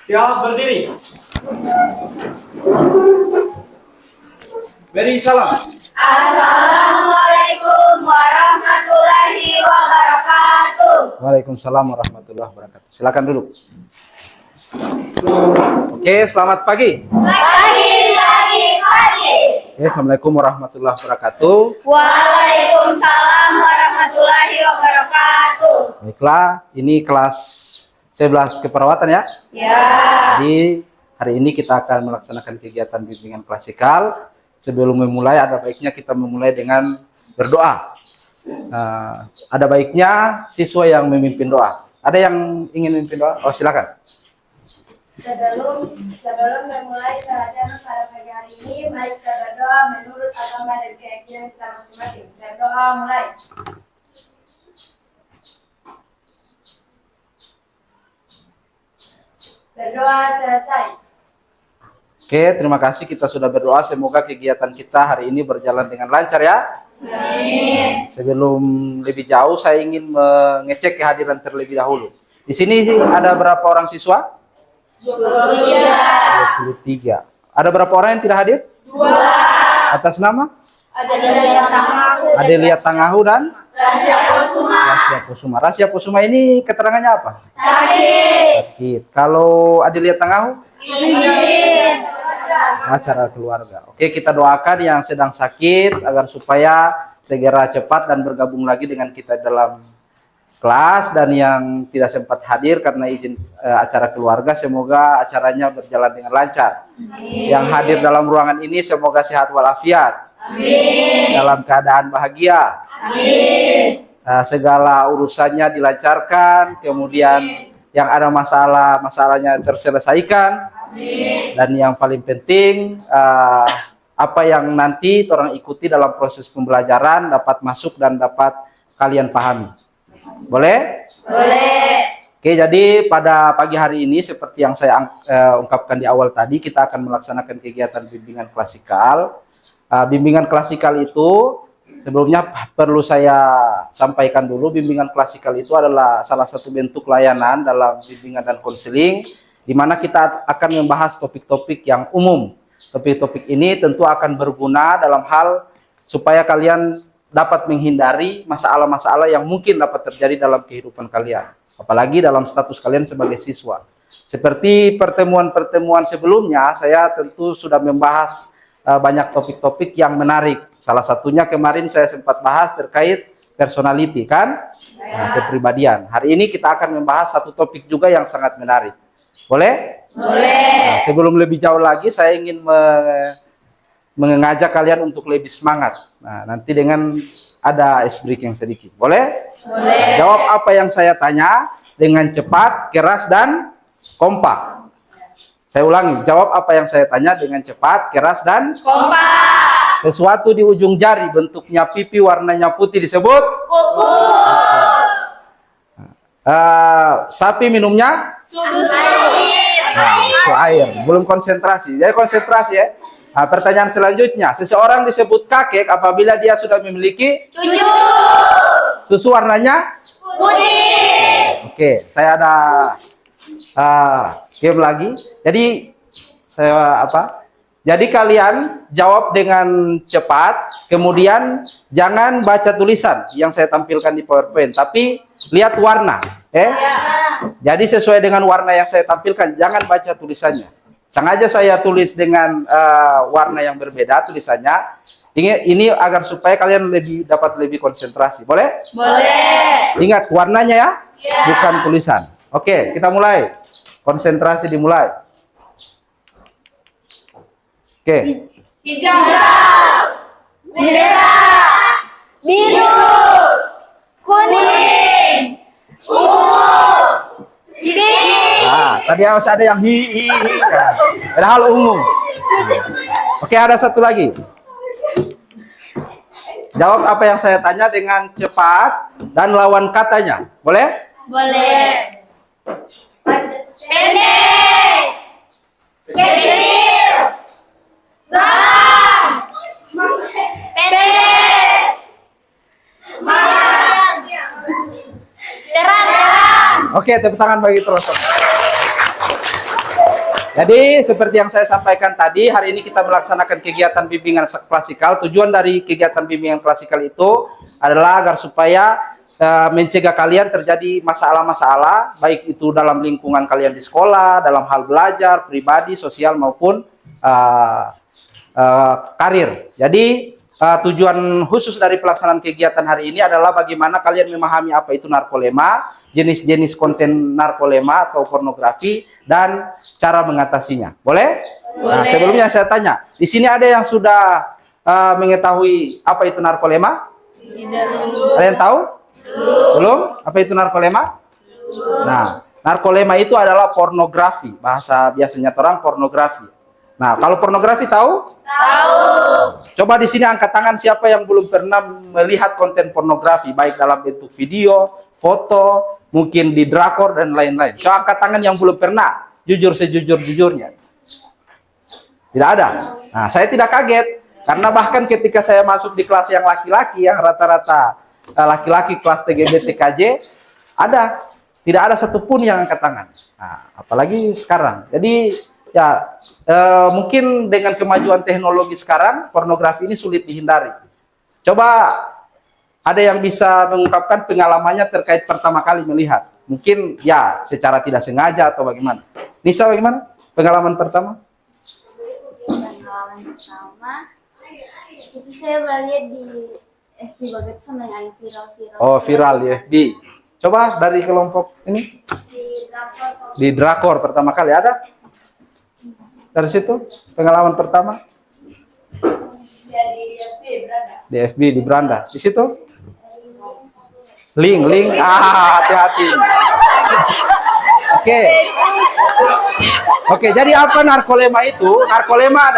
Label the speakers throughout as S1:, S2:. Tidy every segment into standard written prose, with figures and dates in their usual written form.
S1: Siap berdiri. Beri salam.
S2: Assalamualaikum warahmatullahi wabarakatuh.
S3: Waalaikumsalam warahmatullahi wabarakatuh. Silakan duduk. Oke, selamat pagi.
S2: Pagi.
S3: Oke, assalamualaikum warahmatullahi wabarakatuh.
S2: Waalaikumsalam warahmatullahi wabarakatuh.
S3: Baiklah, ini kelas 11 keperawatan ya.
S2: Ya.
S3: Jadi hari ini kita akan melaksanakan kegiatan bimbingan klasikal. Sebelum memulai, ada baiknya kita memulai dengan berdoa. Ada baiknya siswa yang memimpin doa. Ada yang ingin memimpin doa? Oh, silakan.
S4: Sebelum memulai pelajaran pada pagi hari ini, mari kita berdoa menurut agama dan keyakinan kita masing-masing. Berdoa mulai. Berdoa selesai.
S3: Oke, terima kasih kita sudah berdoa. Semoga kegiatan kita hari ini berjalan dengan lancar ya.
S2: Amin.
S3: Sebelum lebih jauh, saya ingin mengecek kehadiran terlebih dahulu. Di sini ada berapa orang siswa? 23. Ada berapa orang yang tidak hadir?
S2: 2.
S3: Atas nama?
S2: Adelia
S3: Tangahu dan
S2: Rasya Kusuma.
S3: Rasya Kusuma. Rasya Kusuma ini keterangannya apa?
S2: Sakit.
S3: Kalau Adelia Tangahu?
S2: Izin.
S3: Acara keluarga. Oke, kita doakan yang sedang sakit agar supaya segera cepat dan bergabung lagi dengan kita dalam kelas, dan yang tidak sempat hadir karena izin acara keluarga, semoga acaranya berjalan dengan lancar.
S2: Amin.
S3: Yang hadir dalam ruangan ini semoga sehat walafiat.
S2: Amin.
S3: Dalam keadaan bahagia.
S2: Amin.
S3: Segala urusannya dilancarkan, kemudian yang ada masalahnya terselesaikan.
S2: Amin.
S3: Dan yang paling penting apa yang nanti orang ikuti dalam proses pembelajaran dapat masuk dan dapat kalian pahami. Boleh?
S2: Boleh.
S3: Oke, jadi pada pagi hari ini seperti yang saya ungkapkan di awal tadi, kita akan melaksanakan kegiatan bimbingan klasikal. Bimbingan klasikal itu sebelumnya perlu saya sampaikan dulu, bimbingan klasikal itu adalah salah satu bentuk layanan dalam bimbingan dan konseling, di mana kita akan membahas topik-topik yang umum. Topik-topik ini tentu akan berguna dalam hal supaya kalian dapat menghindari masalah-masalah yang mungkin dapat terjadi dalam kehidupan kalian. Apalagi dalam status kalian sebagai siswa. Seperti pertemuan-pertemuan sebelumnya, saya tentu sudah membahas banyak topik-topik yang menarik. Salah satunya kemarin saya sempat bahas terkait personality, kan? Kepribadian. Hari ini kita akan membahas satu topik juga yang sangat menarik. Boleh?
S2: Boleh.
S3: Sebelum lebih jauh lagi, saya ingin mengajak kalian untuk lebih semangat. Nanti dengan ada ice breaking sedikit. Boleh?
S2: Boleh.
S3: Jawab apa yang saya tanya dengan cepat, keras, dan kompak. Saya ulangi, jawab apa yang saya tanya dengan cepat, keras, dan
S2: Kompak.
S3: sesuatu di ujung jari bentuknya pipi warnanya putih disebut
S2: Kuku.
S3: sapi minumnya
S2: Susu.
S3: itu air. Belum konsentrasi. Jadi konsentrasi ya. Pertanyaan selanjutnya, seseorang disebut kakek apabila dia sudah memiliki
S2: Cucu.
S3: susu warnanya.
S2: Putih.
S3: Oke, saya ada game lagi. Jadi saya Jadi kalian jawab dengan cepat, kemudian jangan baca tulisan yang saya tampilkan di PowerPoint, tapi lihat warna. Jadi sesuai dengan warna yang saya tampilkan, jangan baca tulisannya. Sengaja saya tulis dengan warna yang berbeda tulisannya. Ini agar supaya kalian dapat lebih konsentrasi. Boleh?
S2: Boleh.
S3: Ingat warnanya ya,
S2: Ya.
S3: bukan tulisan. Oke, kita mulai. Konsentrasi dimulai. Oke.
S2: Hijau. Merah. Biru. Kuning. Ungu. Pink.
S3: Tadi harus ada yang hi. Padahal umum. Oke, ada satu lagi. Jawab apa yang saya tanya dengan cepat dan lawan katanya. Boleh?
S2: Boleh. Pendek. Kecil. Dalam. Pendek. Malam. Terang.
S3: Oke, tepuk tangan bagi terus. Jadi seperti yang saya sampaikan tadi, hari ini kita melaksanakan kegiatan bimbingan klasikal. Tujuan dari kegiatan bimbingan klasikal itu adalah agar supaya mencegah kalian terjadi masalah-masalah, baik itu dalam lingkungan kalian di sekolah, dalam hal belajar, pribadi, sosial maupun karir. Jadi tujuan khusus dari pelaksanaan kegiatan hari ini adalah bagaimana kalian memahami apa itu narkolema, jenis-jenis konten narkolema atau pornografi, dan cara mengatasinya. Boleh? Nah, sebelumnya saya tanya, di sini ada yang sudah mengetahui apa itu narkolema? Ada yang tahu? Belum? Apa itu narkolema? Nah, narkolema itu adalah pornografi. Bahasa biasanya orang pornografi. Nah, kalau pornografi tahu? Tahu. Coba di sini angkat tangan siapa yang belum pernah melihat konten pornografi, baik dalam bentuk video, foto, mungkin di drakor dan lain-lain. Coba angkat tangan yang belum pernah. Jujur sejujur-jujurnya. Tidak ada. Nah, saya tidak kaget karena bahkan ketika saya masuk di kelas yang laki-laki, yang rata-rata laki-laki kelas TGB TKJ, tidak ada satupun yang angkat tangan. Nah, apalagi sekarang. Jadi ya mungkin dengan kemajuan teknologi sekarang, pornografi ini sulit dihindari. Coba ada yang bisa mengungkapkan pengalamannya terkait pertama kali melihat. Mungkin ya secara tidak sengaja atau bagaimana. Nisa, bagaimana pengalaman pertama?
S2: Pengalaman pertama itu saya lihat di FB bagus sama yang viral-viral.
S3: Oh, viral di FB. Coba dari kelompok ini. Di drakor pertama kali ada? Dari situ pengalaman pertama? Di FB di Beranda. Di situ? Link. Hati-hati. Oke, jadi apa narkolema itu? Narkolema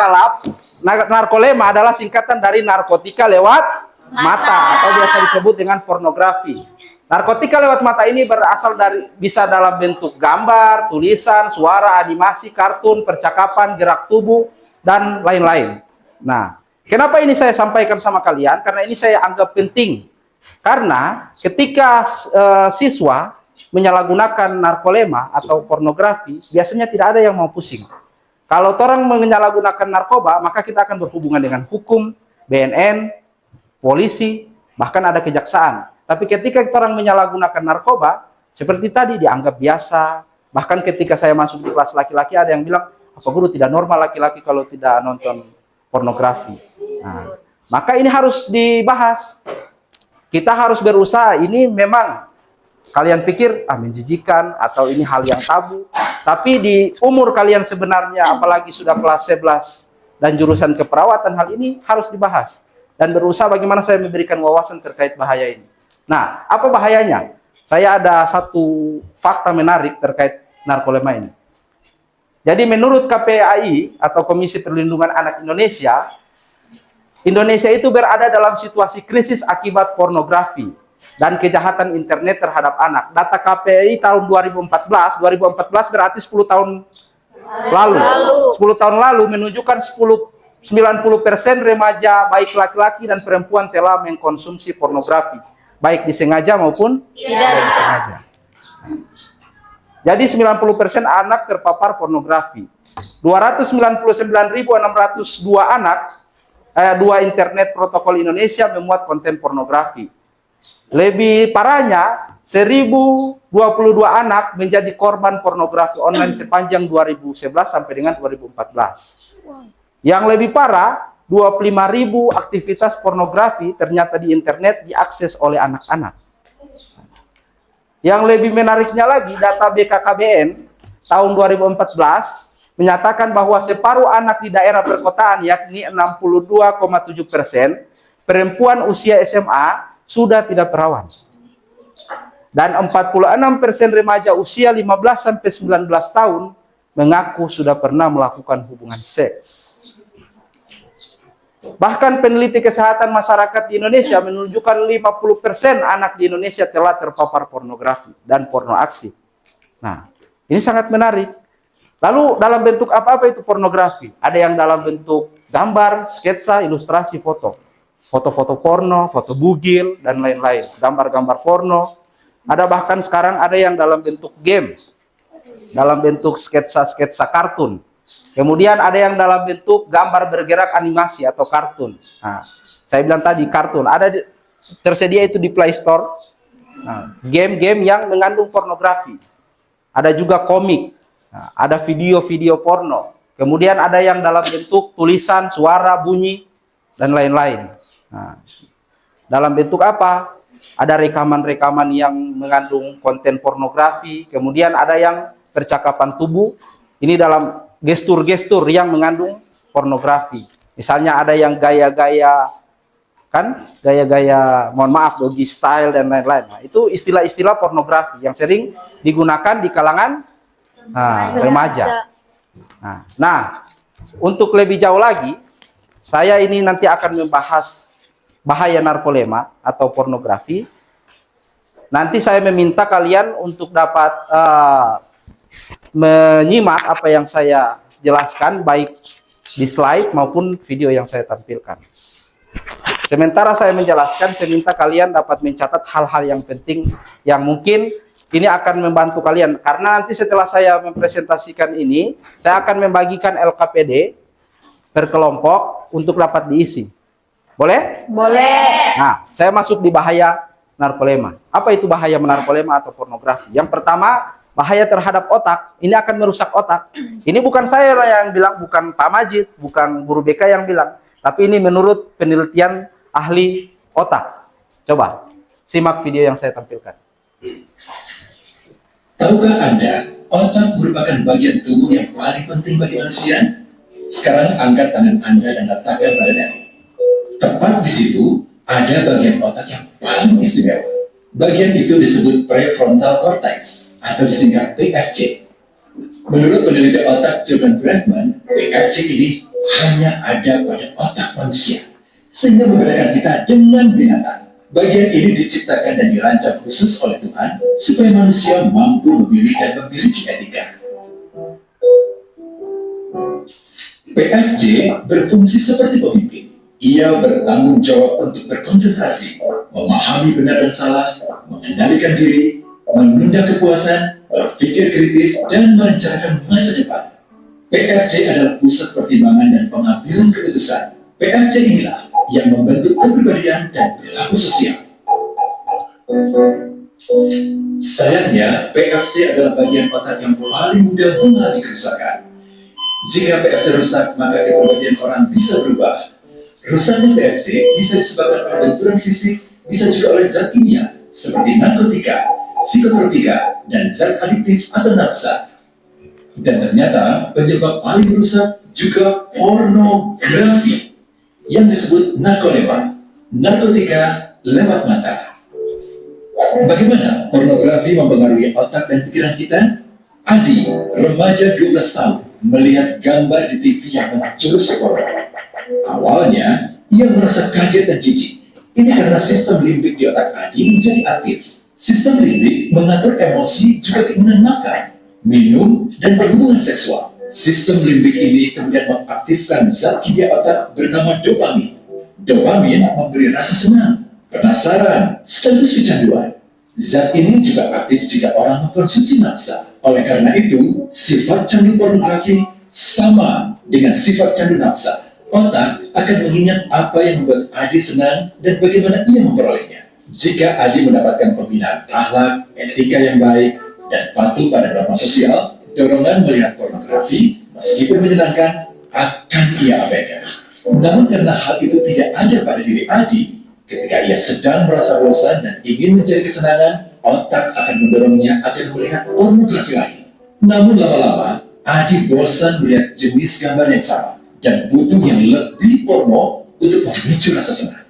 S3: adalah singkatan dari narkotika lewat mata atau biasa disebut dengan pornografi. Narkotika lewat mata ini berasal dari bisa dalam bentuk gambar, tulisan, suara, animasi, kartun, percakapan, gerak tubuh, dan lain-lain. Nah, kenapa ini saya sampaikan sama kalian? Karena ini saya anggap penting. Karena ketika siswa menyalahgunakan narkolema atau pornografi, biasanya tidak ada yang mau pusing. Kalau orang menyalahgunakan narkoba, maka kita akan berhubungan dengan hukum, BNN, polisi, bahkan ada kejaksaan. Tapi ketika orang menyalahgunakan narkoba, seperti tadi dianggap biasa. Bahkan ketika saya masuk di kelas laki-laki, ada yang bilang, apa guru tidak normal laki-laki kalau tidak nonton pornografi. Nah, maka ini harus dibahas. Kita harus berusaha. Ini memang kalian pikir menjijikan atau ini hal yang tabu. Tapi di umur kalian sebenarnya, apalagi sudah kelas 11 dan jurusan keperawatan, hal ini harus dibahas. Dan berusaha bagaimana saya memberikan wawasan terkait bahaya ini. Nah, apa bahayanya? Saya ada satu fakta menarik terkait narkolema ini. Jadi menurut KPAI atau Komisi Perlindungan Anak Indonesia, Indonesia itu berada dalam situasi krisis akibat pornografi dan kejahatan internet terhadap anak. Data KPAI tahun 2014 berarti 10 tahun lalu. 10 tahun lalu menunjukkan 90% remaja baik laki-laki dan perempuan telah mengkonsumsi pornografi, baik disengaja maupun tidak disengaja. Jadi 90% anak terpapar pornografi. 299.602 anak, dua internet protokol Indonesia memuat konten pornografi. Lebih parahnya, 1.022 anak menjadi korban pornografi online sepanjang 2011 sampai dengan 2014. Yang lebih parah, 25.000 aktivitas pornografi ternyata di internet diakses oleh anak-anak. Yang lebih menariknya lagi, data BKKBN tahun 2014 menyatakan bahwa separuh anak di daerah perkotaan, yakni 62,7%, perempuan usia SMA sudah tidak perawan. Dan 46% remaja usia 15-19 tahun mengaku sudah pernah melakukan hubungan seks. Bahkan peneliti kesehatan masyarakat di Indonesia menunjukkan 50% anak di Indonesia telah terpapar pornografi dan porno aksi. Nah, ini sangat menarik. Lalu dalam bentuk apa itu pornografi? Ada yang dalam bentuk gambar, sketsa, ilustrasi, foto. Foto-foto porno, foto bugil, dan lain-lain. Gambar-gambar porno. Ada bahkan sekarang ada yang dalam bentuk game. Dalam bentuk sketsa-sketsa kartun. Kemudian ada yang dalam bentuk gambar bergerak animasi atau kartun. Nah, saya bilang tadi kartun tersedia itu di Play Store. Nah, game-game yang mengandung pornografi. Ada juga komik. Nah, ada video-video porno. Kemudian ada yang dalam bentuk tulisan, suara, bunyi, dan lain-lain. Nah, dalam bentuk apa? Ada rekaman-rekaman yang mengandung konten pornografi. Kemudian ada yang percakapan tubuh. Ini dalam gestur-gestur yang mengandung pornografi. Misalnya ada yang gaya-gaya, kan? Gaya-gaya, mohon maaf, doggy style dan lain-lain. Nah, itu istilah-istilah pornografi yang sering digunakan di kalangan remaja. Nah, untuk lebih jauh lagi, saya ini nanti akan membahas bahaya narkolema atau pornografi. Nanti saya meminta kalian untuk dapat menyimak apa yang saya jelaskan baik di slide maupun video yang saya tampilkan. Sementara saya menjelaskan, saya minta kalian dapat mencatat hal-hal yang penting yang mungkin ini akan membantu kalian, karena nanti setelah saya mempresentasikan ini, saya akan membagikan LKPD per kelompok untuk dapat diisi. Boleh?
S2: Boleh.
S3: Nah, saya masuk di bahaya narkolema. Apa itu bahaya narkolema atau pornografi? Yang pertama, bahaya terhadap otak. Ini akan merusak otak. Ini bukan saya yang bilang, bukan Pak Majid, bukan guru BK yang bilang, tapi ini menurut penelitian ahli otak. Coba simak video yang saya tampilkan.
S1: Tahukah Anda, otak merupakan bagian tubuh yang paling penting bagi manusia? Sekarang angkat tangan Anda dan letakkan pada dada. Tepat di situ ada bagian otak yang paling istimewa. Bagian itu disebut prefrontal cortex atau disingkat PFC. Menurut peneliti otak Jordan Bregman, PFC ini hanya ada pada otak manusia, sehingga membedakan kita dengan binatang. Bagian ini diciptakan dan dirancang khusus oleh Tuhan supaya manusia mampu memilih dan memiliki etika. PFC berfungsi seperti pemimpin. Ia bertanggung jawab untuk berkonsentrasi, memahami benar dan salah, mengendalikan diri, menunda kepuasan, berpikir kritis, dan merencanakan masa depan. PFC adalah pusat pertimbangan dan pengambilan keputusan. PFC inilah yang membentuk kepribadian dan perilaku sosial. Sayangnya, PFC adalah bagian otak yang paling mudah mengalami kerusakan. Jika PFC rusak, maka kepribadian orang bisa berubah. Rusaknya PFC bisa disebabkan oleh benturan fisik, bisa juga oleh zat kimia seperti narkotika, psikotropika, dan zat adiktif atau nafsa. Dan ternyata penyebab paling merusak juga pornografi yang disebut narkolema, narkotika lewat mata. Bagaimana pornografi mempengaruhi otak dan pikiran kita? Adi, remaja 12 tahun, melihat gambar di TV yang menjurus ke porno. Awalnya, ia merasa kaget dan jijik. Ini karena sistem limbik di otak Adi menjadi aktif. Sistem limbik mengatur emosi juga keinginan makan, minum, dan berhubungan seksual. Sistem limbik ini kemudian mengaktifkan zat kimia otak bernama dopamin. Dopamin memberi rasa senang, penasaran, sekaligus kecanduan. Zat ini juga aktif jika orang mengkonsumsi nafsa. Oleh karena itu, sifat candu pornografi sama dengan sifat candu nafsa. Otak akan mengingat apa yang membuat Adi senang dan bagaimana ia memperolehnya. Jika Adi mendapatkan pembinaan akhlak, etika yang baik, dan patuh pada norma sosial, dorongan melihat pornografi, meskipun menyenangkan, akan ia abaikan. Namun karena hal itu tidak ada pada diri Adi, ketika ia sedang merasa bosan dan ingin mencari kesenangan, otak akan mendorongnya agar melihat pornografi lain. Namun lama-lama, Adi bosan melihat jenis gambar yang sama, dan butuh yang lebih porno untuk memicu rasa senang.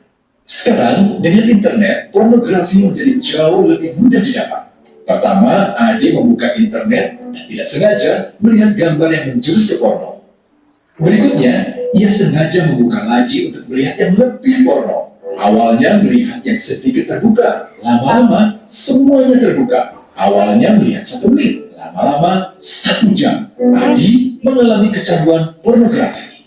S1: Sekarang, dengan internet, pornografi menjadi jauh lebih mudah didapat. Pertama, Adi membuka internet dan tidak sengaja melihat gambar yang menjurus ke porno. Berikutnya, ia sengaja membuka lagi untuk melihat yang lebih porno. Awalnya melihat yang sedikit terbuka, lama-lama semuanya terbuka. Awalnya melihat 1 menit, lama-lama 1 jam. Adi mengalami kecanduan pornografi.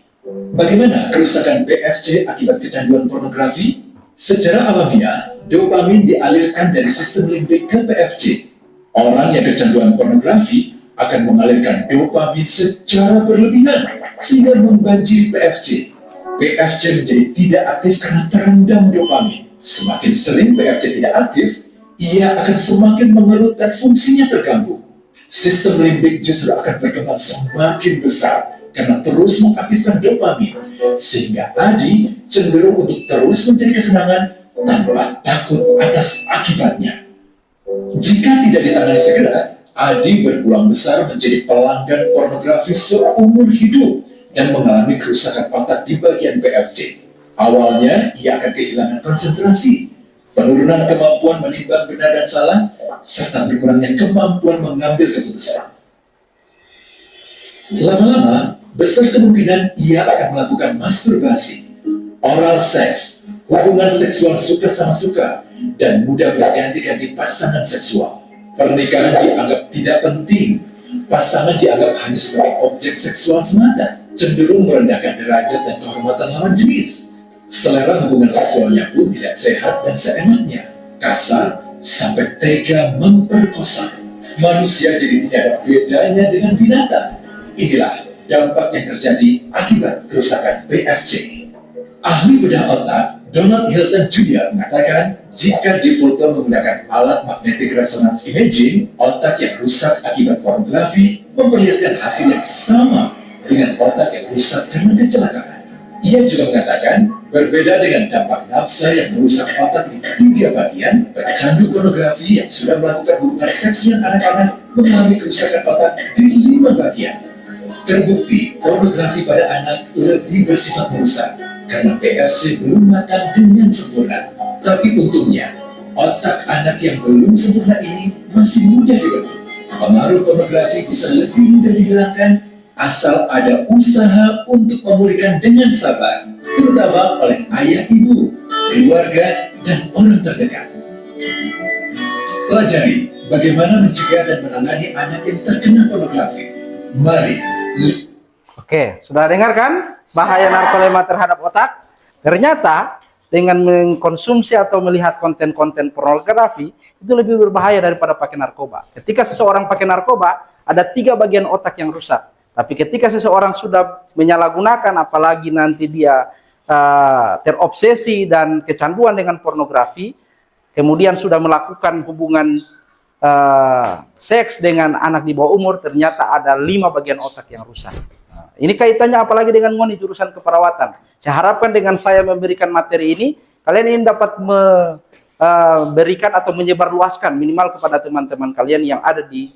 S1: Bagaimana kerusakan PFC akibat kecanduan pornografi? Secara alamiah, dopamin dialirkan dari sistem limbik ke PFC. Orang yang kecanduan pornografi akan mengalirkan dopamin secara berlebihan sehingga membanjiri PFC. PFC menjadi tidak aktif karena terendam dopamin. Semakin sering PFC tidak aktif, ia akan semakin mengelut dan fungsinya terganggu. Sistem limbik justru akan berkembang semakin besar karena terus mengaktifkan dopamin, sehingga Adi cenderung untuk terus mencari kesenangan tanpa takut atas akibatnya. Jika tidak ditangani segera, Adi berpeluang besar menjadi pelanggan pornografi seumur hidup dan mengalami kerusakan otak di bagian PFC. Awalnya, ia akan kehilangan konsentrasi, penurunan kemampuan menimbang benar dan salah, serta berkurangnya kemampuan mengambil keputusan. Lama-lama, besar kemungkinan ia akan melakukan masturbasi, oral seks, hubungan seksual suka sama suka, dan mudah berganti-ganti pasangan seksual. Pernikahan dianggap tidak penting, pasangan dianggap hanya sebagai objek seksual semata, cenderung merendahkan derajat dan kehormatan lawan jenis. Selera hubungan seksualnya pun tidak sehat dan seenaknya, kasar sampai tega memperkosa. Manusia jadi tidak ada bedanya dengan binatang. Inilah dampak yang terjadi akibat kerusakan PFC. Ahli bedah otak Donald Hilton Jr. mengatakan, jika difoto menggunakan alat magnetic resonance imaging, otak yang rusak akibat pornografi memperlihatkan hasil yang sama dengan otak yang rusak karena kecelakaan. Ia juga mengatakan, berbeda dengan dampak nafsa yang merusak otak di ketiga bagian, pecandu pornografi yang sudah melakukan hubungan seks dengan anak-anak mengalami kerusakan otak di 5 bagian. Terbukti, pornografi pada anak lebih bersifat merusak karena PFC belum matang dengan sempurna. Tapi untungnya, otak anak yang belum sempurna ini masih mudah dibentuk. Pengaruh pornografi bisa lebih mudah dihilangkan asal ada usaha untuk memulihkan dengan sabar, terutama oleh ayah ibu, keluarga, dan orang terdekat. Pelajari bagaimana mencegah dan menangani anak yang terkena pornografi. Mari.
S3: Oke, sudah dengar kan bahaya narkolepsia terhadap otak? Ternyata dengan mengkonsumsi atau melihat konten-konten pornografi itu lebih berbahaya daripada pakai narkoba. Ketika seseorang pakai narkoba, ada 3 bagian otak yang rusak. Tapi ketika seseorang sudah menyalahgunakan, apalagi nanti dia terobsesi dan kecanduan dengan pornografi, kemudian sudah melakukan hubungan seks dengan anak di bawah umur, ternyata ada 5 bagian otak yang rusak. Nah, ini kaitannya apalagi dengan Moni jurusan keperawatan. Saya harapkan dengan saya memberikan materi ini, kalian ini dapat memberikan atau menyebarluaskan minimal kepada teman-teman kalian yang ada di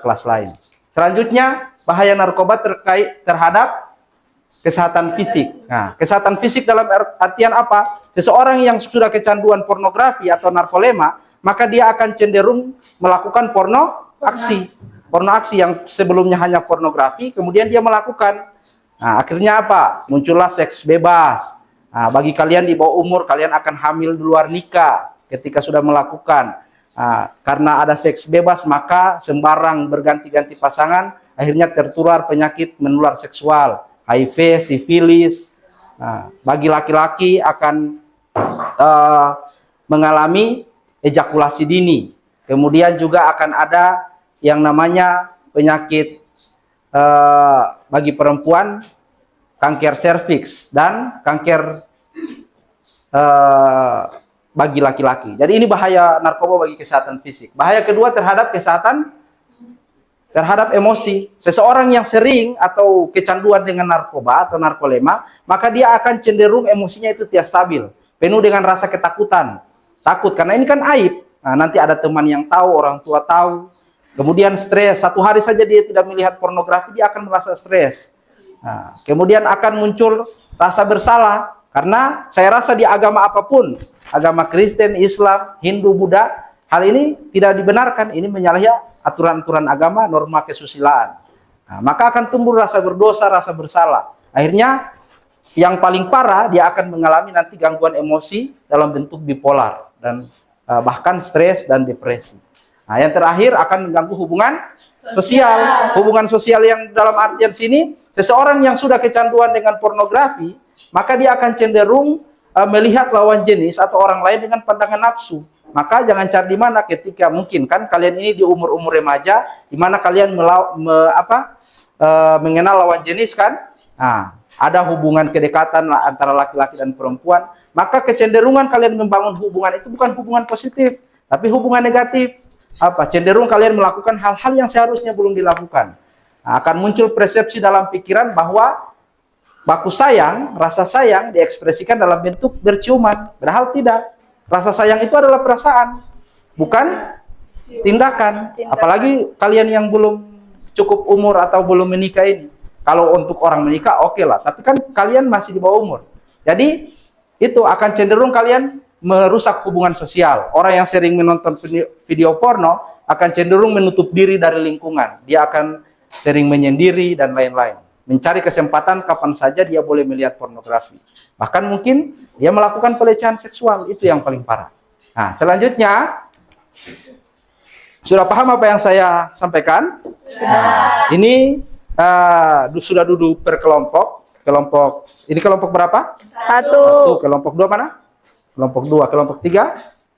S3: kelas lain. Selanjutnya, bahaya narkoba terhadap kesehatan fisik. Nah, kesehatan fisik dalam artian apa? Seseorang yang sudah kecanduan pornografi atau narkolepsia, maka dia akan cenderung melakukan porno aksi yang sebelumnya hanya pornografi, kemudian dia melakukan. Nah, akhirnya apa? Muncullah seks bebas. Nah, bagi kalian di bawah umur, kalian akan hamil di luar nikah ketika sudah melakukan. Nah, karena ada seks bebas, maka sembarang berganti-ganti pasangan, akhirnya tertular penyakit menular seksual, HIV, sifilis. Nah, bagi laki-laki akan mengalami ejakulasi dini. Kemudian juga akan ada yang namanya penyakit bagi perempuan, kanker serviks dan kanker bagi laki-laki. Jadi ini bahaya narkoba bagi kesehatan fisik. Bahaya kedua terhadap kesehatan terhadap emosi. Seseorang yang sering atau kecanduan dengan narkoba atau narkolepsia, maka dia akan cenderung emosinya itu tidak stabil, penuh dengan rasa ketakutan. Takut karena ini kan aib. Nah, nanti ada teman yang tahu, orang tua tahu. Kemudian stres, 1 hari saja dia tidak melihat pornografi, dia akan merasa stres. Nah, kemudian akan muncul rasa bersalah. Karena saya rasa di agama apapun, agama Kristen, Islam, Hindu, Buddha, hal ini tidak dibenarkan. Ini menyalahi aturan-aturan agama, norma kesusilaan. Nah, maka akan tumbuh rasa berdosa, rasa bersalah. Akhirnya yang paling parah, dia akan mengalami nanti gangguan emosi dalam bentuk bipolar. Dan bahkan stres dan depresi. Nah, yang terakhir akan mengganggu hubungan sosial. Hubungan sosial yang dalam artian sini, seseorang yang sudah kecanduan dengan pornografi, maka dia akan cenderung melihat lawan jenis atau orang lain dengan pandangan nafsu. Maka jangan cari di mana ketika mungkin kan kalian ini di umur-umur remaja, di mana kalian mengenal lawan jenis kan. Nah, ada hubungan kedekatan antara laki-laki dan perempuan, maka kecenderungan kalian membangun hubungan itu bukan hubungan positif, tapi hubungan negatif. Cenderung kalian melakukan hal-hal yang seharusnya belum dilakukan. Nah, akan muncul persepsi dalam pikiran bahwa baku sayang, rasa sayang diekspresikan dalam bentuk berciuman. Padahal tidak. Rasa sayang itu adalah perasaan, bukan tindakan. Apalagi kalian yang belum cukup umur atau belum menikah ini. Kalau untuk orang menikah oke lah, tapi kan kalian masih di bawah umur. Jadi itu akan cenderung kalian merusak hubungan sosial. Orang yang sering menonton video porno akan cenderung menutup diri dari lingkungan. Dia akan sering menyendiri dan lain-lain. Mencari kesempatan kapan saja dia boleh melihat pornografi. Bahkan mungkin dia melakukan pelecehan seksual, itu yang paling parah. Nah, selanjutnya, sudah paham apa yang saya sampaikan? Sudah. Ini sudah duduk per kelompok. Ini kelompok berapa?
S5: 1.
S3: Kelompok 2 mana? Kelompok 2, kelompok 3,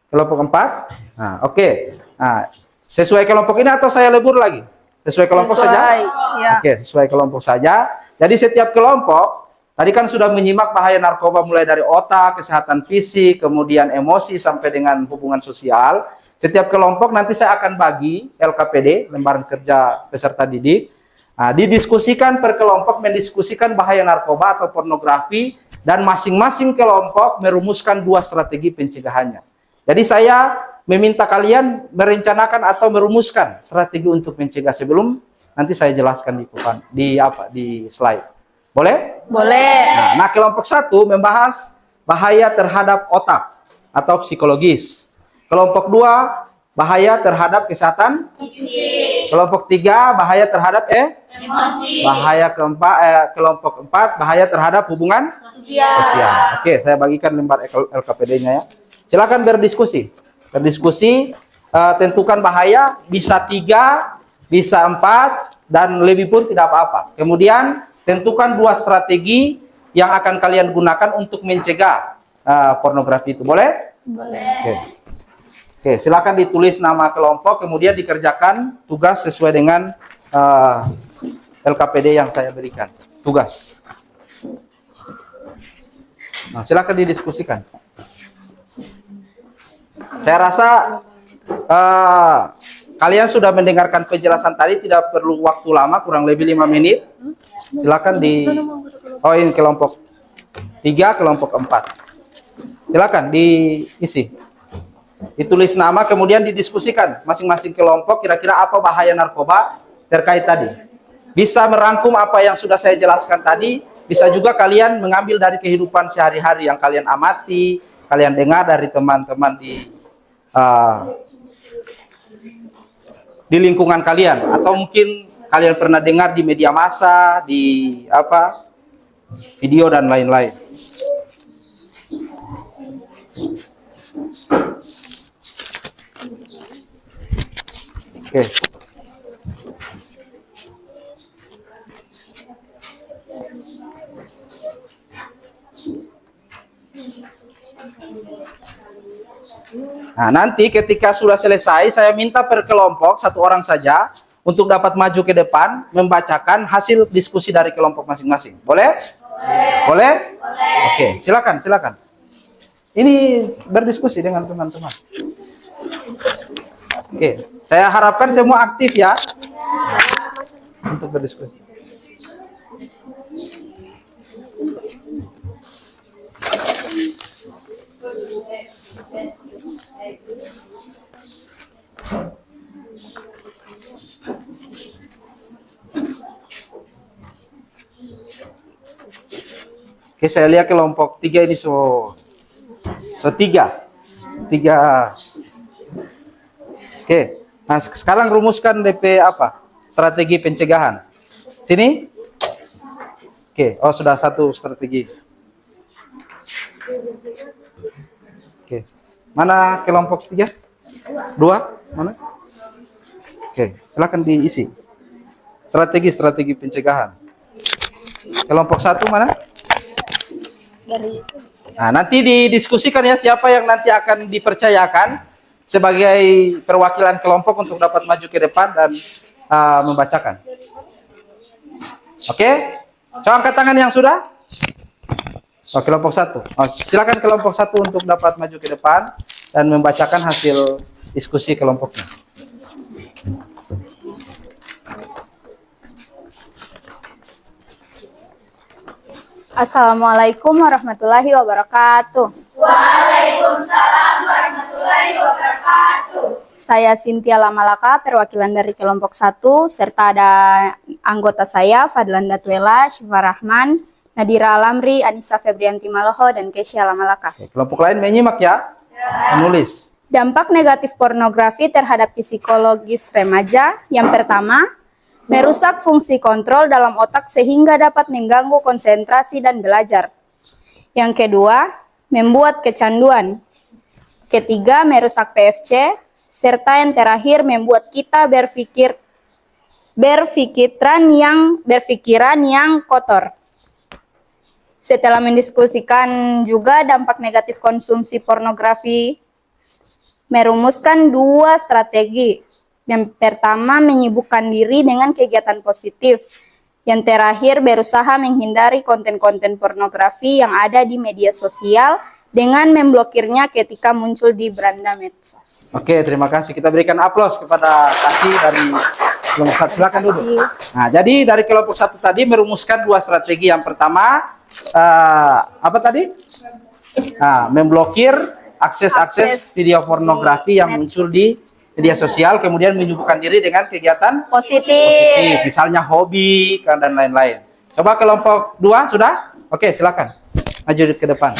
S3: kelompok 4. Nah, oke. Nah, sesuai kelompok ini atau saya lebur lagi? Sesuai kelompok saja?
S5: Ya.
S3: Oke, sesuai kelompok saja. Jadi setiap kelompok, tadi kan sudah menyimak bahaya narkoba mulai dari otak, kesehatan fisik, kemudian emosi, sampai dengan hubungan sosial. Setiap kelompok nanti saya akan bagi LKPD, lembaran kerja peserta didik. Nah, didiskusikan per kelompok, mendiskusikan bahaya narkoba atau pornografi, dan masing-masing kelompok merumuskan 2 strategi pencegahannya. Jadi saya meminta kalian merencanakan atau merumuskan strategi untuk mencegah sebelum nanti saya jelaskan di slide. Boleh?
S5: Boleh.
S3: Nah, kelompok 1 membahas bahaya terhadap otak atau psikologis. Kelompok 2 bahaya terhadap kesehatan fisik. Kelompok 3 bahaya terhadap emosi. Kelompok 4 bahaya terhadap hubungan sosial. Oke, saya bagikan lembar LKPD-nya ya. Silakan berdiskusi. Tentukan bahaya, bisa 3, bisa 4, dan lebih pun tidak apa-apa. Kemudian tentukan 2 strategi yang akan kalian gunakan untuk mencegah pornografi itu. Boleh?
S5: Boleh.
S3: Oke, silakan ditulis nama kelompok, kemudian dikerjakan tugas sesuai dengan LKPD yang saya berikan. Tugas. Nah, silakan didiskusikan. Saya rasa kalian sudah mendengarkan penjelasan tadi, tidak perlu waktu lama, kurang lebih 5 menit. Silakan ini kelompok 3, kelompok 4. Silakan diisi. Ditulis nama, kemudian didiskusikan masing-masing kelompok kira-kira apa bahaya narkoba terkait tadi. Bisa merangkum apa yang sudah saya jelaskan tadi, bisa juga kalian mengambil dari kehidupan sehari-hari yang kalian amati, kalian dengar dari teman-teman di lingkungan kalian, atau mungkin kalian pernah dengar di media massa, di video dan lain-lain. Oke. Nah, nanti ketika sudah selesai, saya minta per kelompok 1 orang saja untuk dapat maju ke depan membacakan hasil diskusi dari kelompok masing-masing. Boleh? Boleh? Oke, silakan. Ini berdiskusi dengan teman-teman. Oke, saya harapkan semua aktif ya untuk berdiskusi. Oke, saya lihat kelompok 3 ini tiga. Oke, nah sekarang rumuskan DP strategi pencegahan. Sini. Oke, sudah 1 strategi. Oke, mana kelompok 3? 2? Mana? Oke, silakan diisi. Strategi pencegahan. Kelompok 1 mana? Nah, nanti didiskusikan ya siapa yang nanti akan dipercayakan sebagai perwakilan kelompok untuk dapat maju ke depan dan membacakan. Oke? Coba angkat tangan yang sudah. Oh, kelompok 1. Oh, silakan kelompok 1 untuk dapat maju ke depan dan membacakan hasil diskusi kelompoknya.
S2: Assalamualaikum warahmatullahi wabarakatuh. Waalaikumsalam warahmatullahi wabarakatuh. Saya Cynthia Lamalaka, perwakilan dari kelompok 1, serta ada anggota saya, Fadlan Datwela, Syifa Rahman, Nadira Alamri, Anissa Febrianti Maloho, dan Kesya Lamalaka.
S3: Oke, kelompok lain menyimak ya. Menulis.
S2: Dampak negatif pornografi terhadap psikologis remaja. Yang pertama, merusak fungsi kontrol dalam otak sehingga dapat mengganggu konsentrasi dan belajar. Yang kedua, membuat kecanduan. Ketiga, merusak PFC. Serta yang terakhir, membuat kita berpikiran yang kotor. Setelah mendiskusikan juga dampak negatif konsumsi pornografi, merumuskan 2 strategi. Yang pertama, menyibukkan diri dengan kegiatan positif. Yang terakhir, berusaha menghindari konten-konten pornografi yang ada di media sosial dengan memblokirnya ketika muncul di beranda medsos.
S3: Oke, terima kasih. Kita berikan aplaus kepada Tati dari kelompok 1. Silakan duduk. Nah, jadi dari kelompok 1 tadi merumuskan 2 strategi. Yang pertama, apa tadi? Memblokir akses video pornografi yang muncul di media sosial, kemudian menyibukkan diri dengan kegiatan
S2: Positif.
S3: misalnya hobi dan lain-lain. Coba kelompok 2 sudah? Oke, silakan maju ke depan.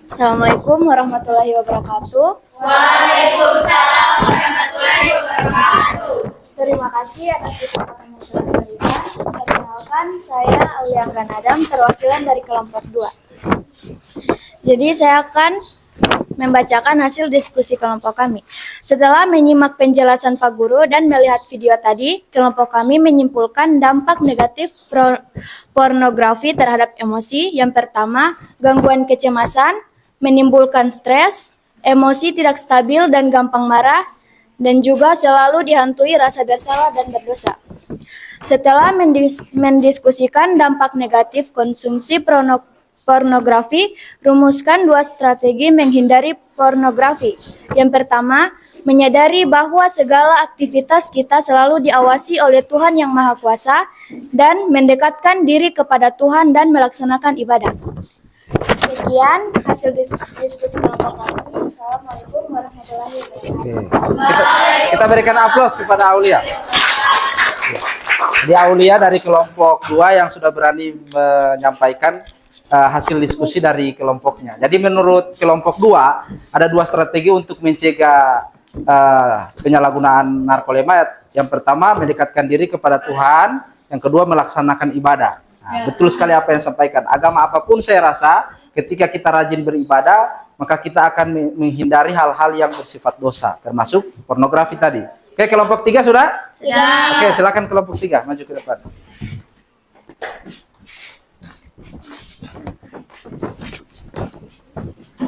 S2: Assalamualaikum warahmatullahi wabarakatuh.
S4: Waalaikumsalam warahmatullahi wabarakatuh.
S2: Terima kasih atas kesempatan yang telah diberikan. Perkenalkan, saya Auliangga Nadam, perwakilan dari kelompok 2. Jadi saya akan membacakan hasil diskusi kelompok kami. Setelah menyimak penjelasan Pak Guru dan melihat video tadi, kelompok kami menyimpulkan dampak negatif pornografi terhadap emosi. Yang pertama, gangguan kecemasan, menimbulkan stres, emosi tidak stabil dan gampang marah, dan juga selalu dihantui rasa bersalah dan berdosa. Setelah mendiskusikan dampak negatif konsumsi pornografi, rumuskan 2 strategi menghindari pornografi. Yang pertama, menyadari bahwa segala aktivitas kita selalu diawasi oleh Tuhan Yang Maha Kuasa dan mendekatkan diri kepada Tuhan dan melaksanakan ibadah. Sekian hasil diskusi kelompok kami. Assalamualaikum warahmatullahi wabarakatuh.
S3: Oke. Kita berikan aplaus kepada Aulia. Jadi Aulia dari kelompok 2 yang sudah berani menyampaikan hasil diskusi dari kelompoknya. Jadi menurut kelompok 2 ada 2 strategi untuk mencegah penyalahgunaan narkoba. Yang pertama, mendekatkan diri kepada Tuhan. Yang kedua, melaksanakan ibadah. Nah, betul sekali apa yang disampaikan. Agama apapun saya rasa ketika kita rajin beribadah, maka kita akan menghindari hal-hal yang bersifat dosa, termasuk pornografi tadi. Oke, kelompok 3 sudah?
S2: Sudah.
S3: Oke, silakan kelompok 3 maju ke depan.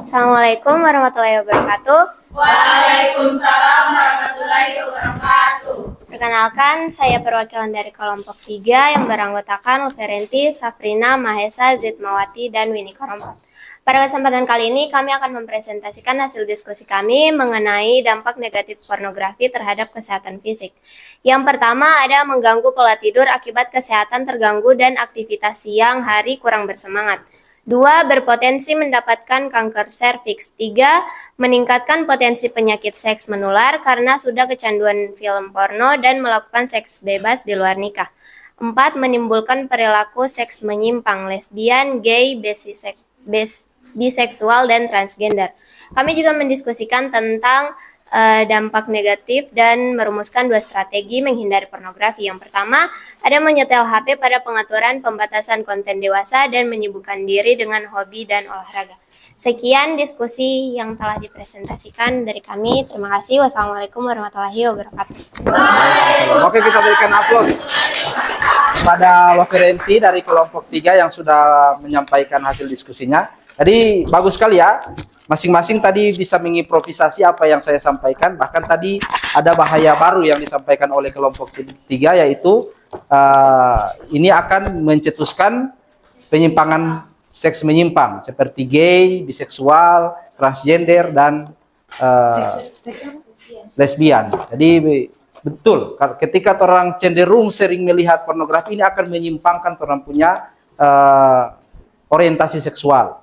S2: Assalamualaikum warahmatullahi wabarakatuh.
S4: Waalaikumsalam warahmatullahi wabarakatuh.
S2: Perkenalkan, saya perwakilan dari kelompok 3 yang beranggotakan Luferenti, Safrina, Mahesa, Zidmawati, dan Winnie Korompat. Pada kesempatan kali ini, kami akan mempresentasikan hasil diskusi kami mengenai dampak negatif pornografi terhadap kesehatan fisik. Yang pertama, ada mengganggu pola tidur akibat kesehatan terganggu dan aktivitas siang hari kurang bersemangat. 2. Berpotensi mendapatkan kanker serviks. 3. Meningkatkan potensi penyakit seks menular karena sudah kecanduan film porno dan melakukan seks bebas di luar nikah. 4. Menimbulkan perilaku seks menyimpang, lesbian, gay, biseksual, dan transgender. Kami juga mendiskusikan tentang
S4: dampak negatif dan merumuskan 2 strategi menghindari pornografi. Yang pertama, ada menyetel HP pada pengaturan pembatasan konten dewasa dan menyibukkan diri dengan hobi dan olahraga. Sekian diskusi yang telah dipresentasikan dari kami. Terima kasih. Wassalamualaikum warahmatullahi wabarakatuh.
S3: Oke, kita berikan aplaus pada Loferenti dari kelompok 3 yang sudah menyampaikan hasil diskusinya. Jadi bagus sekali ya. Masing-masing tadi bisa mengimprovisasi apa yang saya sampaikan. Bahkan tadi ada bahaya baru yang disampaikan oleh kelompok 3, yaitu ini akan mencetuskan penyimpangan seks menyimpang seperti gay, biseksual, transgender, dan lesbian. Jadi betul, ketika orang cenderung sering melihat pornografi, ini akan menyimpangkan orang punya orientasi seksual.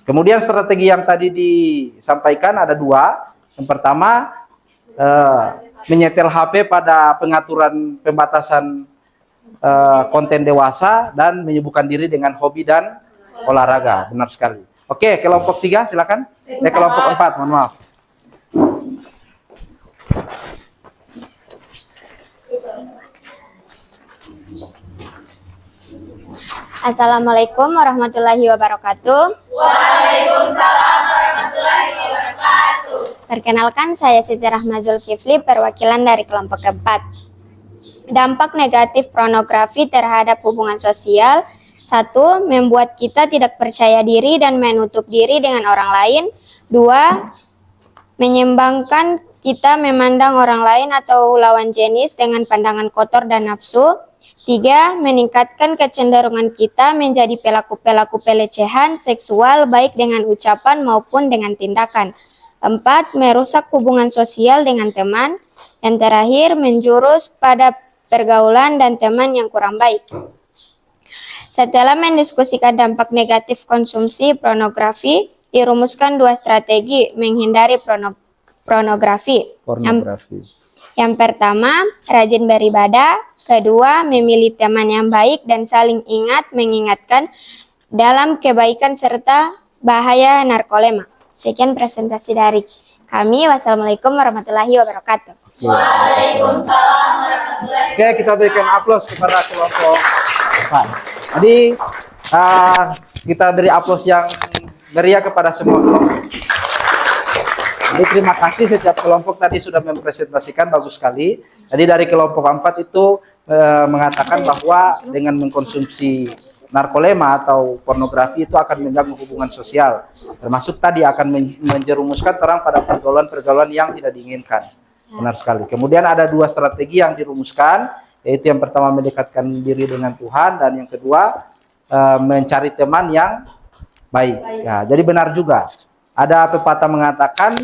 S3: Kemudian strategi yang tadi disampaikan ada 2. Yang pertama, menyetel HP pada pengaturan pembatasan konten dewasa dan menyibukkan diri dengan hobi dan olahraga. Benar sekali. Oke, kelompok 3 silakan. Kelompok 4, mohon maaf.
S2: Assalamualaikum warahmatullahi wabarakatuh.
S4: Waalaikumsalam warahmatullahi wabarakatuh.
S2: Perkenalkan, saya Siti Rahma Zulkifli, perwakilan dari kelompok 4. Dampak negatif pornografi terhadap hubungan sosial. 1. Membuat kita tidak percaya diri dan menutup diri dengan orang lain. 2. Menyeimbangkan kita memandang orang lain atau lawan jenis dengan pandangan kotor dan nafsu. 3. Meningkatkan kecenderungan kita menjadi pelaku-pelaku pelecehan seksual baik dengan ucapan maupun dengan tindakan. 4. Merusak hubungan sosial dengan teman. Yang terakhir, menjurus pada pergaulan dan teman yang kurang baik. Setelah mendiskusikan dampak negatif konsumsi pornografi, dirumuskan 2 strategi menghindari pornografi. Yang pertama, rajin beribadah. Kedua, memilih teman yang baik dan saling mengingatkan dalam kebaikan serta bahaya narkoba. Sekian presentasi dari kami. Wassalamualaikum warahmatullahi wabarakatuh.
S4: Waalaikumsalam warahmatullahi wabarakatuh.
S3: Oke, kita berikan aplaus kepada kelompok 4. Jadi kita beri aplaus yang meriah kepada semua kelompok. Jadi terima kasih, setiap kelompok tadi sudah mempresentasikan bagus sekali. Jadi dari kelompok 4 itu mengatakan bahwa dengan mengkonsumsi narkoba atau pornografi itu akan mengganggu hubungan sosial. Termasuk tadi akan menjerumuskan orang pada pergaulan-pergaulan yang tidak diinginkan. Benar sekali. Kemudian ada 2 strategi yang dirumuskan, yaitu yang pertama mendekatkan diri dengan Tuhan, dan yang kedua mencari teman yang baik. Ya, jadi benar juga. Ada pepatah mengatakan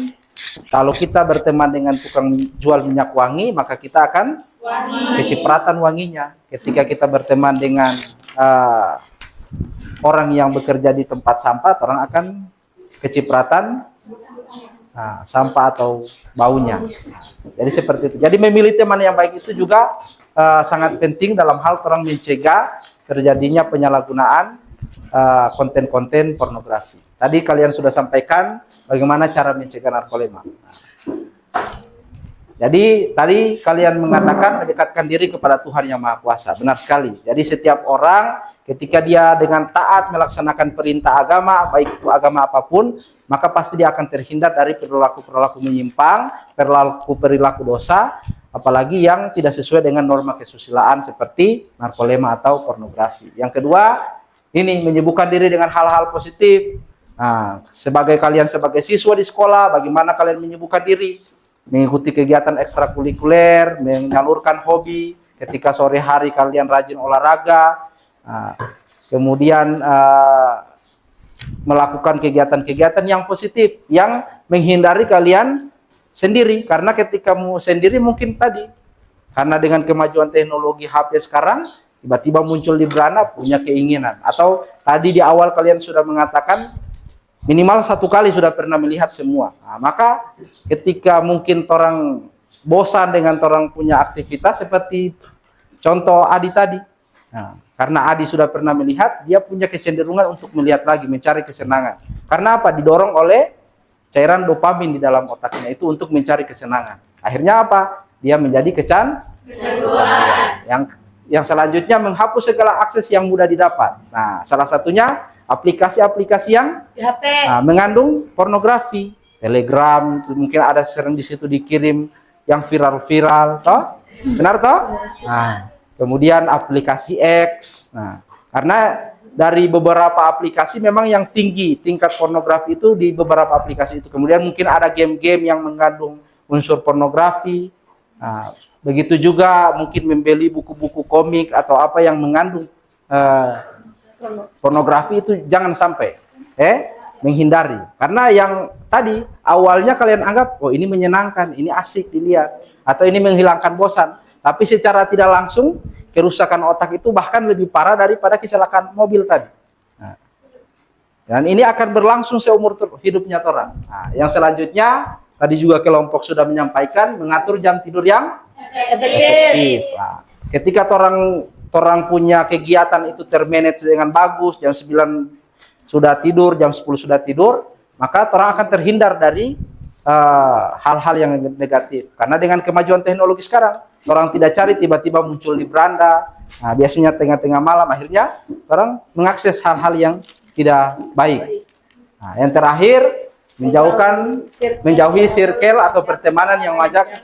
S3: kalau kita berteman dengan tukang jual minyak wangi, maka kita akan kecipratan wanginya. Ketika kita berteman dengan orang yang bekerja di tempat sampah, orang akan kecipratan sampah atau baunya. Jadi seperti itu. Jadi memilih teman yang baik itu juga sangat penting dalam hal orang mencegah terjadinya penyalahgunaan konten-konten pornografi. Tadi kalian sudah sampaikan bagaimana cara mencegah narkoba. Jadi tadi kalian mengatakan mendekatkan diri kepada Tuhan Yang Maha Kuasa. Benar sekali. Jadi setiap orang ketika dia dengan taat melaksanakan perintah agama, baik itu agama apapun, maka pasti dia akan terhindar dari perilaku-perilaku menyimpang, perilaku dosa, apalagi yang tidak sesuai dengan norma kesusilaan seperti narkoba atau pornografi. Yang kedua, ini menyibukkan diri dengan hal-hal positif. Nah, sebagai siswa di sekolah, bagaimana kalian menyibukkan diri? Mengikuti kegiatan ekstrakurikuler, menyalurkan hobi. Ketika sore hari kalian rajin olahraga, kemudian melakukan kegiatan-kegiatan yang positif, yang menghindari kalian sendiri. Karena ketika kamu sendiri mungkin tadi, karena dengan kemajuan teknologi HP sekarang, tiba-tiba muncul di berana punya keinginan. Atau tadi di awal kalian sudah mengatakan, minimal 1 kali sudah pernah melihat semua. Nah, maka ketika mungkin orang bosan dengan orang punya aktivitas seperti contoh Adi tadi. Nah, karena Adi sudah pernah melihat, dia punya kecenderungan untuk melihat lagi, mencari kesenangan. Karena apa? Didorong oleh cairan dopamin di dalam otaknya itu untuk mencari kesenangan. Akhirnya apa? Dia menjadi yang selanjutnya menghapus segala akses yang mudah didapat. Nah, salah satunya aplikasi-aplikasi yang mengandung pornografi. Telegram mungkin ada sering di situ dikirim yang viral-viral, toh? Benar toh? Nah, kemudian aplikasi X. Nah, karena dari beberapa aplikasi memang yang tinggi tingkat pornografi itu di beberapa aplikasi itu. Kemudian mungkin ada game-game yang mengandung unsur pornografi. Nah, begitu juga mungkin membeli buku-buku komik atau apa yang mengandung pornografi itu jangan sampai menghindari. Karena yang tadi awalnya kalian anggap oh ini menyenangkan, ini asik dilihat atau ini menghilangkan bosan, tapi secara tidak langsung kerusakan otak itu bahkan lebih parah daripada kecelakaan mobil tadi. Nah, dan ini akan berlangsung seumur hidupnya orang. Nah, yang selanjutnya tadi juga kelompok sudah menyampaikan mengatur jam tidur yang efektif. Nah, ketika orang punya kegiatan itu termanage dengan bagus, jam 9 sudah tidur, jam 10 sudah tidur, maka orang akan terhindar dari hal-hal yang negatif. Karena dengan kemajuan teknologi sekarang, orang tidak cari tiba-tiba muncul di beranda. Nah, biasanya tengah-tengah malam, akhirnya orang mengakses hal-hal yang tidak baik. Nah, yang terakhir, menjauhi circle atau pertemanan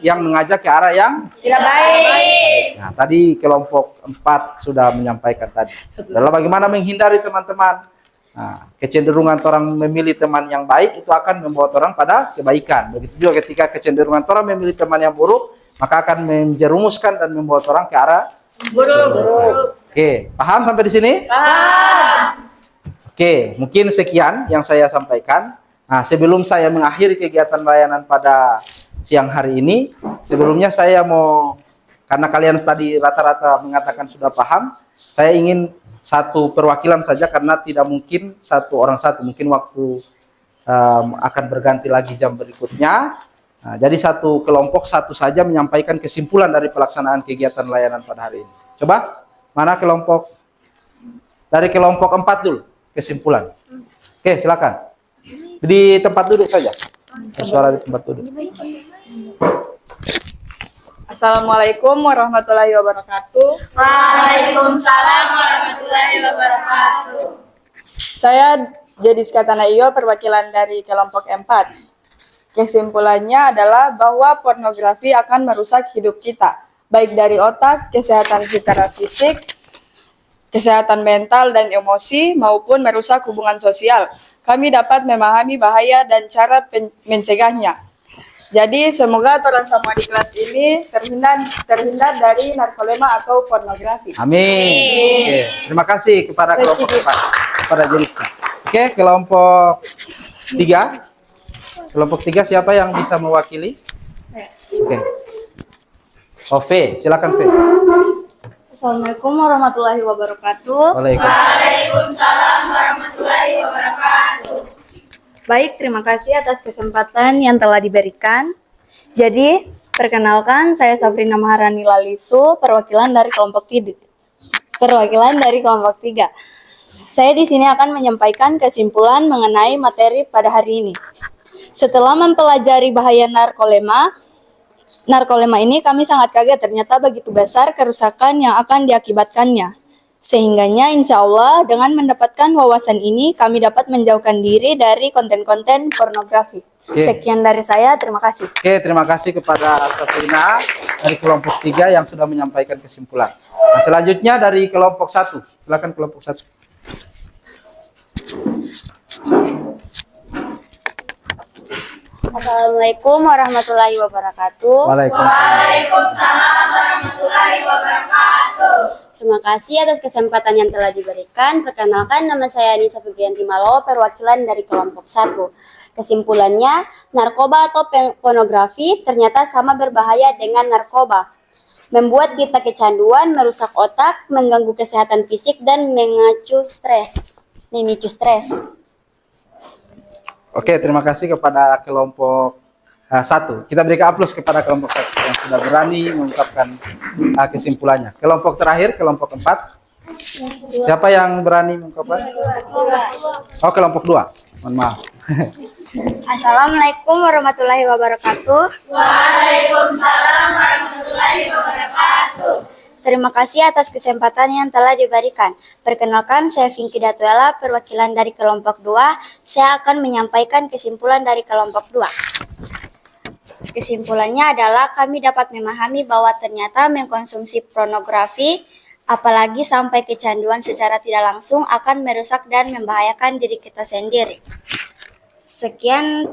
S3: yang mengajak ke arah yang
S2: Tidak baik.
S3: Nah, tadi kelompok 4 sudah menyampaikan tadi. Lalu bagaimana menghindari teman-teman? Nah, kecenderungan orang memilih teman yang baik itu akan membawa orang pada kebaikan. Begitu juga ketika kecenderungan orang memilih teman yang buruk, maka akan menjerumuskan dan membawa orang ke arah buruk. Oke, paham sampai di sini?
S2: Paham.
S3: Oke, mungkin sekian yang saya sampaikan. Nah, sebelum saya mengakhiri kegiatan layanan pada siang hari ini, sebelumnya saya mau, karena kalian tadi rata-rata mengatakan sudah paham, saya ingin satu perwakilan saja karena tidak mungkin satu orang satu, mungkin waktu akan berganti lagi jam berikutnya. Nah, jadi satu kelompok satu saja menyampaikan kesimpulan dari pelaksanaan kegiatan layanan pada hari ini. Coba, mana kelompok? Dari kelompok 4 dulu, kesimpulan. Oke, silakan. Di tempat duduk saja. Bersuara di tempat duduk.
S6: Assalamualaikum warahmatullahi wabarakatuh.
S2: Waalaikumsalam warahmatullahi wabarakatuh.
S6: Saya Jedis Katanaio, perwakilan dari kelompok 4. Kesimpulannya adalah bahwa pornografi akan merusak hidup kita, baik dari otak, kesehatan secara fisik, kesehatan mental dan emosi, maupun merusak hubungan sosial. Kami dapat memahami bahaya dan cara mencegahnya. Jadi semoga orang semua di kelas ini terhindar dari narkoba atau pornografi.
S3: Amin. Oke, terima kasih kepada kelompok 4, kepada Jeriska. Oke, kelompok 3. Kelompok 3 siapa yang bisa mewakili? Oke. Ve, silakan Ve.
S2: Assalamualaikum warahmatullahi wabarakatuh.
S3: Waalaikumsalam.
S2: warahmatullahi wabarakatuh. Baik, terima kasih atas kesempatan yang telah diberikan. Jadi, perkenalkan saya Safrina Maharani Lalisu, perwakilan dari kelompok 3. Saya di sini akan menyampaikan kesimpulan mengenai materi pada hari ini. Setelah mempelajari bahaya narkoba ini kami sangat kaget ternyata begitu besar kerusakan yang akan diakibatkannya. Sehingganya insya Allah dengan mendapatkan wawasan ini kami dapat menjauhkan diri dari konten-konten pornografi.
S3: Oke.
S2: Sekian dari saya, terima kasih.
S3: Oke, terima kasih kepada Safrina dari kelompok 3 yang sudah menyampaikan kesimpulan. Nah, selanjutnya dari kelompok 1. Silakan kelompok 1.
S4: Assalamualaikum warahmatullahi wabarakatuh.
S3: Waalaikumsalam.
S2: warahmatullahi wabarakatuh.
S4: Terima kasih atas kesempatan yang telah diberikan. Perkenalkan, nama saya Anissa Febrianti Malo, perwakilan dari kelompok 1. Kesimpulannya, narkoba atau pornografi ternyata sama berbahaya dengan narkoba. Membuat kita kecanduan, merusak otak, mengganggu kesehatan fisik, dan memicu stres.
S3: Oke, terima kasih kepada kelompok 1. Kita berikan aplaus kepada kelompok 1 yang sudah berani mengungkapkan kesimpulannya. Kelompok terakhir, kelompok 4. Siapa yang berani mengungkapkan? Oh, kelompok 2. Mohon maaf.
S2: Assalamualaikum warahmatullahi wabarakatuh. Waalaikumsalam warahmatullahi wabarakatuh. Terima kasih atas kesempatan yang telah diberikan. Perkenalkan, saya Vinky Datuela, perwakilan dari kelompok 2. Saya akan menyampaikan kesimpulan dari kelompok 2. Kesimpulannya adalah kami dapat memahami bahwa ternyata mengkonsumsi pornografi, apalagi sampai kecanduan secara tidak langsung, akan merusak dan membahayakan diri kita sendiri. Sekian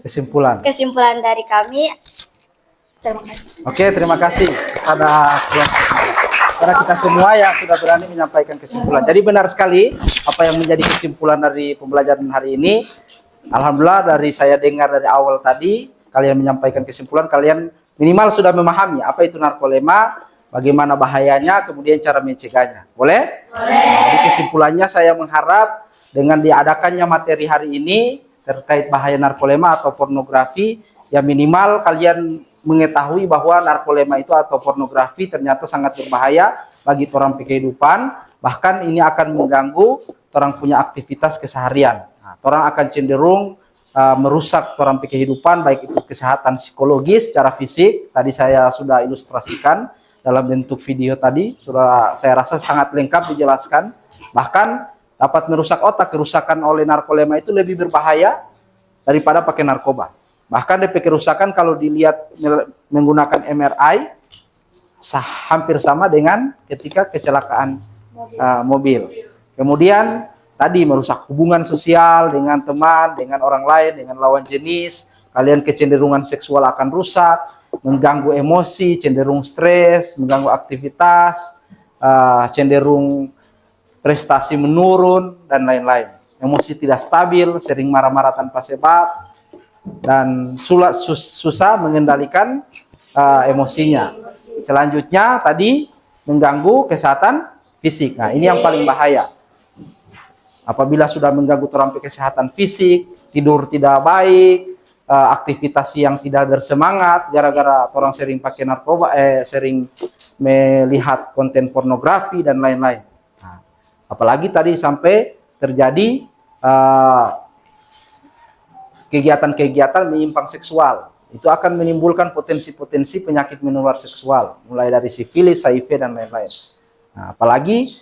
S2: kesimpulan dari kami. Terima kasih.
S3: Oke, terima kasih kepada kita semua yang sudah berani menyampaikan kesimpulan. Jadi benar sekali apa yang menjadi kesimpulan dari pembelajaran hari ini. Alhamdulillah dari saya dengar dari awal tadi, kalian menyampaikan kesimpulan, kalian minimal sudah memahami apa itu narkolema, bagaimana bahayanya, kemudian cara mencegahnya. Boleh? Boleh. Jadi kesimpulannya saya mengharap dengan diadakannya materi hari ini terkait bahaya narkolema atau pornografi, ya minimal kalian mengetahui bahwa narkolema itu atau pornografi ternyata sangat berbahaya bagi orang kehidupan, bahkan ini akan mengganggu orang punya aktivitas keseharian. Nah, orang akan cenderung merusak orang kehidupan, baik itu kesehatan psikologis secara fisik. Tadi saya sudah ilustrasikan dalam bentuk video tadi, sudah saya rasa sangat lengkap dijelaskan. Bahkan dapat merusak otak. Kerusakan oleh narkolema itu lebih berbahaya daripada pakai narkoba. Bahkan DP kerusakan kalau dilihat menggunakan MRI hampir sama dengan ketika kecelakaan mobil. Kemudian tadi merusak hubungan sosial dengan teman, dengan orang lain, dengan lawan jenis. Kalian kecenderungan seksual akan rusak, mengganggu emosi, cenderung stres, mengganggu aktivitas, cenderung prestasi menurun, dan lain-lain. Emosi tidak stabil, sering marah-marah tanpa sebab, dan susah mengendalikan emosinya. Selanjutnya tadi mengganggu kesehatan fisik. Nah, ini yang paling bahaya. Apabila sudah mengganggu orang kesehatan fisik, tidur tidak baik, aktivitas yang tidak bersemangat gara-gara orang sering pakai narkoba, sering melihat konten pornografi dan lain-lain. Nah, apalagi tadi sampai terjadi kegiatan-kegiatan menyimpang seksual, itu akan menimbulkan potensi-potensi penyakit menular seksual, mulai dari sifilis, HIV, dan lain-lain. Nah, apalagi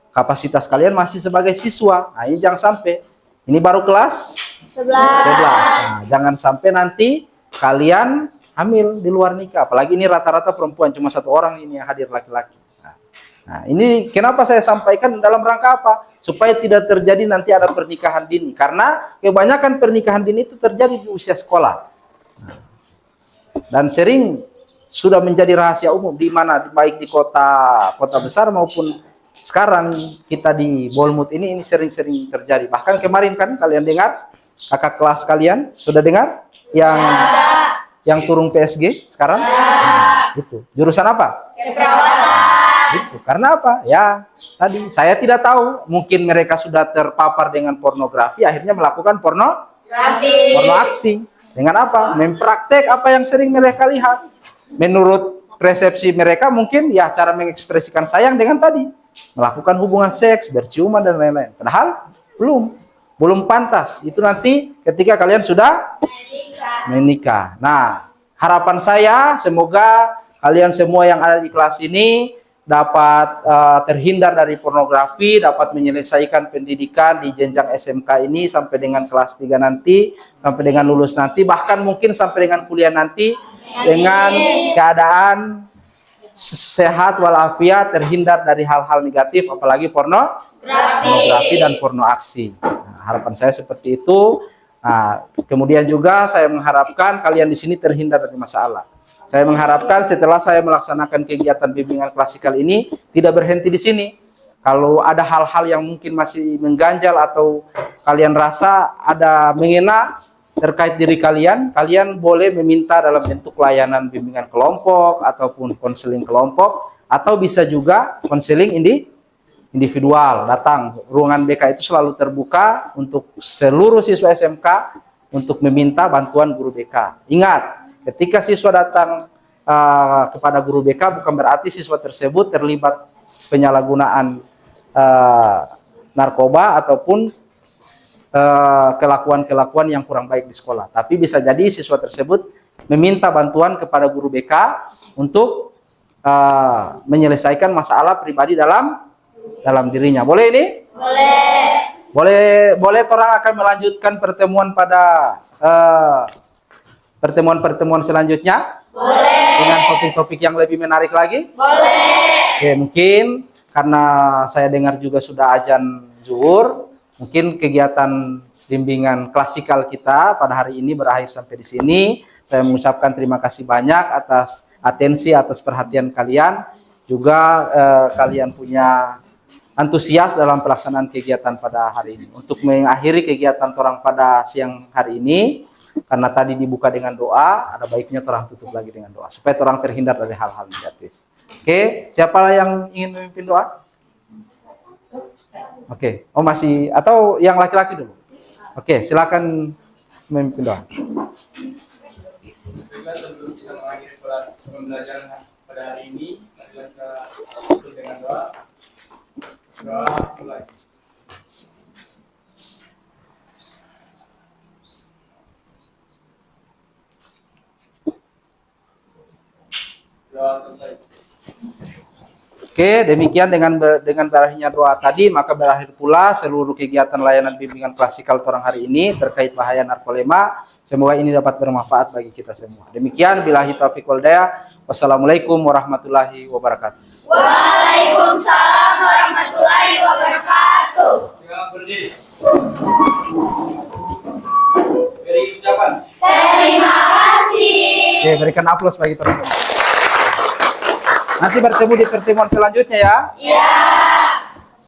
S3: kapasitas kalian masih sebagai siswa, nah ini jangan sampai, ini baru kelas 11. Nah, jangan sampai nanti kalian hamil di luar nikah, apalagi ini rata-rata perempuan, cuma 1 orang ini yang hadir laki-laki. Nah, ini kenapa saya sampaikan dalam rangka apa? Supaya tidak terjadi nanti ada pernikahan dini. Karena kebanyakan pernikahan dini itu terjadi di usia sekolah. Dan sering sudah menjadi rahasia umum di mana baik di kota besar maupun sekarang kita di Bolmut ini sering-sering terjadi. Bahkan kemarin kan kalian dengar, kakak kelas kalian sudah dengar yang turun PSG sekarang? Itu. Jurusan apa? Keperawatan. Gitu. Karena apa? Ya, tadi saya tidak tahu, mungkin mereka sudah terpapar dengan pornografi, akhirnya melakukan porno aksi. Dengan apa? Mempraktek apa yang sering mereka lihat. Menurut persepsi mereka mungkin ya cara mengekspresikan sayang dengan tadi melakukan hubungan seks, berciuman dan lain-lain. Padahal belum pantas. Itu nanti ketika kalian sudah menikah. Nah, harapan saya semoga kalian semua yang ada di kelas ini dapat terhindar dari pornografi, dapat menyelesaikan pendidikan di jenjang SMK ini sampai dengan kelas 3 nanti, sampai dengan lulus nanti, bahkan mungkin sampai dengan kuliah nanti dengan keadaan sehat walafiat, terhindar dari hal-hal negatif, apalagi pornografi dan porno aksi. Nah, harapan saya seperti itu. Nah, kemudian juga saya mengharapkan kalian di sini terhindar dari masalah. Saya mengharapkan setelah saya melaksanakan kegiatan bimbingan klasikal ini tidak berhenti di sini. Kalau ada hal-hal yang mungkin masih mengganjal atau kalian rasa ada mengena terkait diri kalian, kalian boleh meminta dalam bentuk layanan bimbingan kelompok ataupun konseling kelompok, atau bisa juga konseling individual. Datang, ruangan BK itu selalu terbuka untuk seluruh siswa SMK untuk meminta bantuan guru BK. Ingat, ketika siswa datang kepada guru BK bukan berarti siswa tersebut terlibat penyalahgunaan narkoba ataupun kelakuan-kelakuan yang kurang baik di sekolah. Tapi bisa jadi siswa tersebut meminta bantuan kepada guru BK untuk menyelesaikan masalah pribadi dalam dirinya. Boleh ini? Boleh orang akan melanjutkan pertemuan pada pertemuan selanjutnya? Boleh. Dengan topik-topik yang lebih menarik lagi? Boleh. Oke, mungkin karena saya dengar juga sudah azan zuhur, mungkin kegiatan bimbingan klasikal kita pada hari ini berakhir sampai di sini. Saya mengucapkan terima kasih banyak atas atensi, atas perhatian kalian. Juga kalian punya antusias dalam pelaksanaan kegiatan pada hari ini. Untuk mengakhiri kegiatan orang pada siang hari ini, karena tadi dibuka dengan doa, ada baiknya orang tutup lagi dengan doa, supaya orang terhindar dari hal-hal negatif. Oke, siapa yang ingin memimpin doa? Oke, oh masih, atau yang laki-laki dulu? Oke, silakan memimpin doa.
S7: Sebelum kita mengakhiri pembelajaran pada hari ini, kita tutup dengan doa. Doa mulai. Doa selesai.
S3: Oke, demikian dengan berakhirnya doa tadi, maka berakhir pula seluruh kegiatan layanan bimbingan klasikal orang hari ini terkait bahaya narkolema. Semoga ini dapat bermanfaat bagi kita semua. Demikian, billahi taufiq wal hidayah. Wassalamualaikum warahmatullahi wabarakatuh.
S2: Waalaikumsalam warahmatullahi wabarakatuh.
S7: Silakan berdiri. Beri ucapan.
S2: Terima kasih.
S3: Oke, berikan aplaus bagi teman-teman. Nanti bertemu di pertemuan selanjutnya ya.
S2: Ya.